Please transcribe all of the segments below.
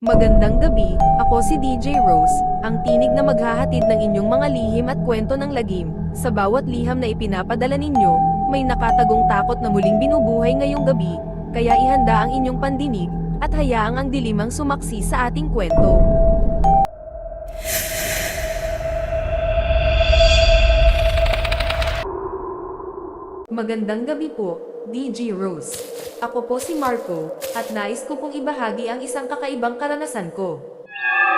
Magandang gabi, ako si DJ Rose, ang tinig na maghahatid ng inyong mga lihim at kwento ng lagim. Sa bawat liham na ipinapadala ninyo, may nakatagong takot na muling binubuhay ngayong gabi, kaya ihanda ang inyong pandinig, at hayaang ang dilim ang sumaksi sa ating kwento. Magandang gabi po, DJ Rose. Ako po si Marco, at nais ko pong ibahagi ang isang kakaibang karanasan ko.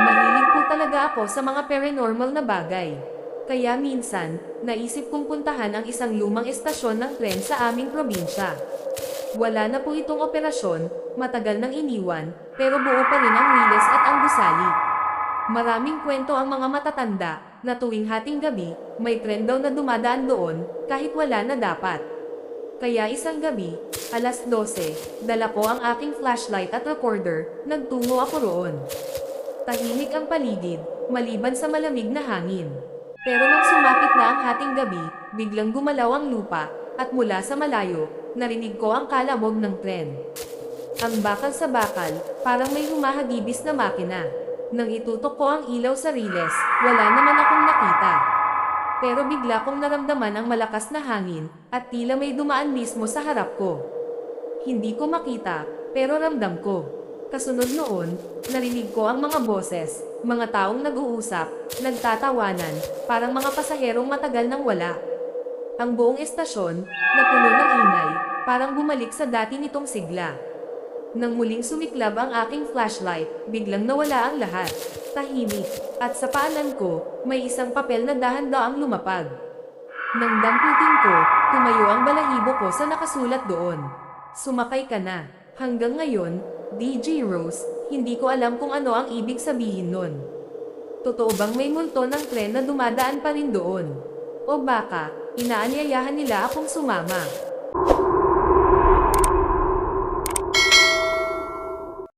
Mahilig po talaga ako sa mga paranormal na bagay. Kaya minsan, naisip kong puntahan ang isang lumang estasyon ng tren sa aming probinsya. Wala na po itong operasyon, matagal nang iniwan, pero buo pa rin ang riles at ang gusali. Maraming kwento ang mga matatanda, na tuwing hating gabi, may tren daw na dumadaan doon, kahit wala na dapat. Kaya isang gabi, alas 12, dala ko ang aking flashlight at recorder, nagtungo ako roon. Tahimik ang paligid, maliban sa malamig na hangin. Pero nang sumapit na ang hating gabi, biglang gumalaw ang lupa, at mula sa malayo, narinig ko ang kalamog ng tren. Ang bakal sa bakal, parang may humahagibis na makina. Nang itutok ko ang ilaw sa riles, wala naman akong nakita. Pero bigla kong naramdaman ang malakas na hangin, at tila may dumaan mismo sa harap ko. Hindi ko makita, pero ramdam ko. Kasunod noon, narinig ko ang mga boses, mga taong nag-uusap, nagtatawanan, parang mga pasaherong matagal nang wala. Ang buong estasyon, napuno ng ingay, parang bumalik sa dati nitong sigla. Nang muling sumiklab ang aking flashlight, biglang nawala ang lahat. Tahimik, at sa paanan ko, may isang papel na dahan-daang lumapag. Nang damputin ko, tumayo ang balahibo ko sa nakasulat doon. Sumakay ka na. Hanggang ngayon, DJ Rose, hindi ko alam kung ano ang ibig sabihin nun. Totoo bang may multo ng tren na dumadaan pa rin doon? O baka, inaanyayahan nila akong sumama?